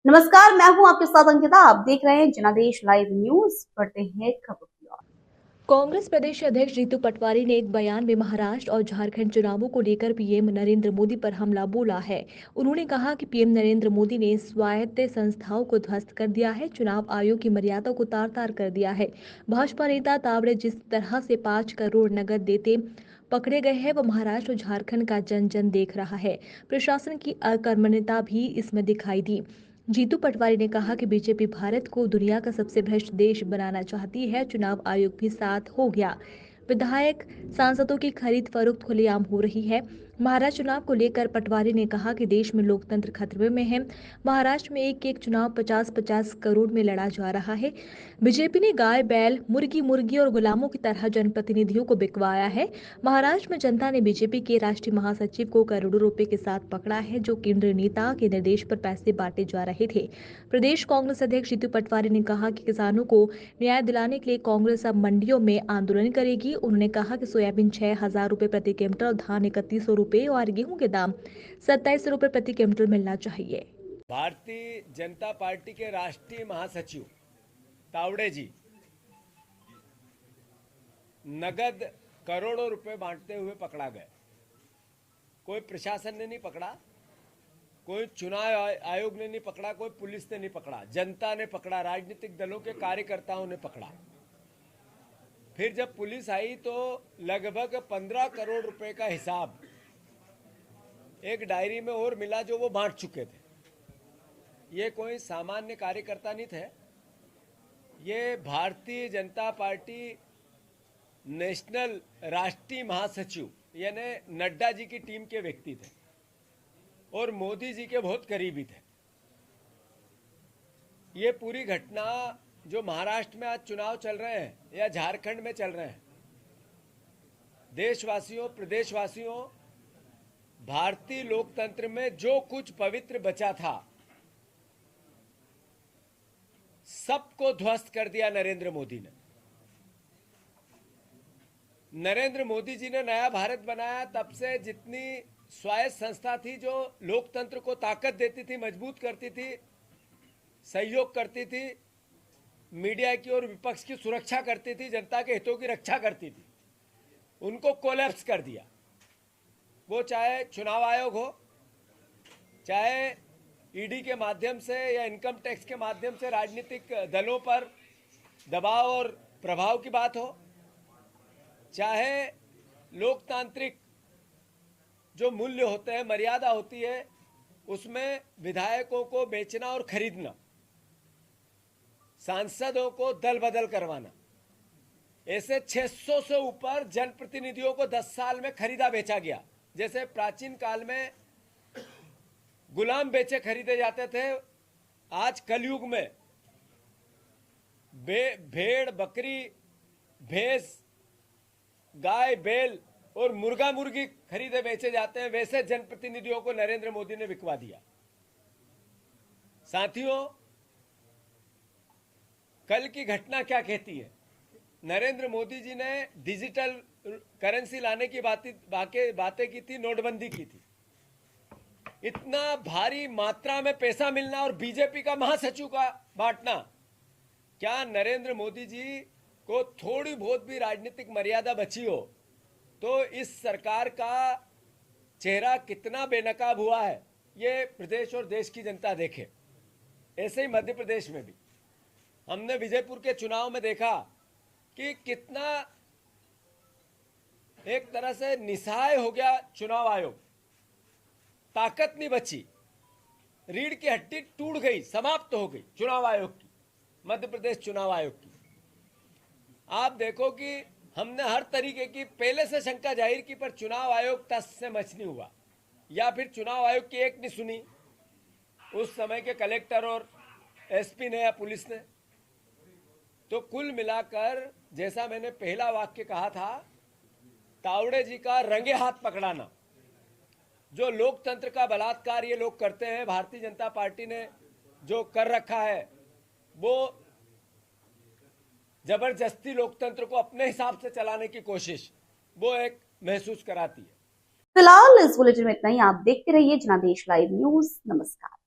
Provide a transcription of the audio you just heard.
नमस्कार, मैं हूं आपके साथ अंकिता। आप देख रहे हैं जनादेश लाइव न्यूज। पढ़ते हैं खबर की ओर। कांग्रेस प्रदेश अध्यक्ष जीतू पटवारी ने एक बयान में महाराष्ट्र और झारखंड चुनावों को लेकर पीएम नरेंद्र मोदी पर हमला बोला है। उन्होंने कहा कि पीएम नरेंद्र मोदी ने स्वायत्त संस्थाओं को ध्वस्त कर दिया है, चुनाव आयोग की मर्यादा को तार तार कर दिया है। भाजपा नेता तावड़े जिस तरह से 5 करोड़ नकद देते पकड़े गए हैं, वो महाराष्ट्र और झारखंड का जन जन देख रहा है। प्रशासन की अकर्मण्यता भी इसमें दिखाई दी। जीतू पटवारी ने कहा कि बीजेपी भारत को दुनिया का सबसे भ्रष्ट देश बनाना चाहती है। चुनाव आयोग भी साथ हो गया। विधायक सांसदों की खरीद फरोख्त खुलेआम हो रही है। महाराष्ट्र चुनाव को लेकर पटवारी ने कहा कि देश में लोकतंत्र खतरे में है। महाराष्ट्र में एक चुनाव 50-50 करोड़ में लड़ा जा रहा है। बीजेपी ने गाय बैल, मुर्गी मुर्गी और गुलामों की तरह जनप्रतिनिधियों को बिकवाया है। महाराष्ट्र में जनता ने बीजेपी के राष्ट्रीय महासचिव को करोड़ों रुपए के साथ पकड़ा है, जो केंद्रीय नेता के निर्देश पर पैसे बांटे जा रहे थे। प्रदेश कांग्रेस अध्यक्ष जीतू पटवारी ने कहा कि किसानों को न्याय दिलाने के लिए कांग्रेस अब मंडियों में आंदोलन करेगी। उन्होंने कहा कि सोयाबीन 6,000 रुपए प्रति क्विंटल, धान 3100 रुपए और गेहूं के दाम 27 रुपए प्रति क्विंटल मिलना चाहिए। भारतीय जनता पार्टी के राष्ट्रीय महासचिव तावड़े जी नगद करोड़ों रुपए बांटते हुए पकड़ा गए। कोई प्रशासन ने नहीं पकड़ा, कोई चुनाव आयोग ने नहीं पकड़ा, कोई पुलिस ने नहीं पकड़ा, जनता ने पकड़ा, राजनीतिक दलों के कार्यकर्ताओं ने पकड़ा। फिर जब पुलिस आई तो लगभग 15 करोड़ रुपए का हिसाब एक डायरी में और मिला, जो वो बांट चुके थे। ये कोई सामान्य कार्यकर्ता नहीं थे, ये भारतीय जनता पार्टी नेशनल राष्ट्रीय महासचिव यानी नड्डा जी की टीम के व्यक्ति थे और मोदी जी के बहुत करीबी थे। ये पूरी घटना जो महाराष्ट्र में आज चुनाव चल रहे हैं या झारखंड में चल रहे हैं, देशवासियों, प्रदेशवासियों, भारतीय लोकतंत्र में जो कुछ पवित्र बचा था सबको ध्वस्त कर दिया नरेंद्र मोदी ने। नरेंद्र मोदी जी ने नया भारत बनाया, तब से जितनी स्वायत्त संस्था थी जो लोकतंत्र को ताकत देती थी, मजबूत करती थी, सहयोग करती थी, मीडिया की और विपक्ष की सुरक्षा करती थी, जनता के हितों की रक्षा करती थी, उनको कोलैप्स कर दिया। वो चाहे चुनाव आयोग हो, चाहे ईडी के माध्यम से या इनकम टैक्स के माध्यम से राजनीतिक दलों पर दबाव और प्रभाव की बात हो, चाहे लोकतांत्रिक जो मूल्य होते हैं, मर्यादा होती है, उसमें विधायकों को बेचना और खरीदना, सांसदों को दल बदल करवाना, ऐसे 600 से ऊपर जनप्रतिनिधियों को 10 साल में खरीदा बेचा गया। जैसे प्राचीन काल में गुलाम बेचे खरीदे जाते थे, आज कलयुग में भेड़, बकरी, भैंस, गाय, बैल और मुर्गा मुर्गी खरीदे बेचे जाते हैं। वैसे जनप्रतिनिधियों को नरेंद्र मोदी ने बिकवा दिया। साथियों, कल की घटना क्या कहती है? नरेंद्र मोदी जी ने डिजिटल करेंसी लाने की बातें की थी, नोटबंदी की थी। इतना भारी मात्रा में पैसा मिलना और बीजेपी का महासचिव का बांटना, क्या नरेंद्र मोदी जी को थोड़ी बहुत भी राजनीतिक मर्यादा बची हो तो इस सरकार का चेहरा कितना बेनकाब हुआ है, ये प्रदेश और देश की जनता देखे। ऐसे ही मध्य प्रदेश में भी हमने विजयपुर के चुनाव में देखा कि कितना एक तरह से निस्सहाय हो गया चुनाव आयोग। ताकत नहीं बची, रीढ़ की हड्डी टूट गई, समाप्त हो गई चुनाव आयोग की, मध्य प्रदेश चुनाव आयोग की। आप देखो कि हमने हर तरीके की पहले से शंका जाहिर की, पर चुनाव आयोग तस से मच नहीं हुआ, या फिर चुनाव आयोग की एक नहीं सुनी उस समय के कलेक्टर और एसपी ने या पुलिस ने। तो कुल मिलाकर, जैसा मैंने पहला वाक्य कहा था, तावड़े जी का रंगे हाथ पकड़ाना, जो लोकतंत्र का बलात्कार ये लोग करते हैं, भारतीय जनता पार्टी ने जो कर रखा है, वो जबरदस्ती लोकतंत्र को अपने हिसाब से चलाने की कोशिश वो एक महसूस कराती है। फिलहाल इस बुलेटिन में इतना ही। आप देखते रहिए जनादेश लाइव न्यूज। नमस्कार।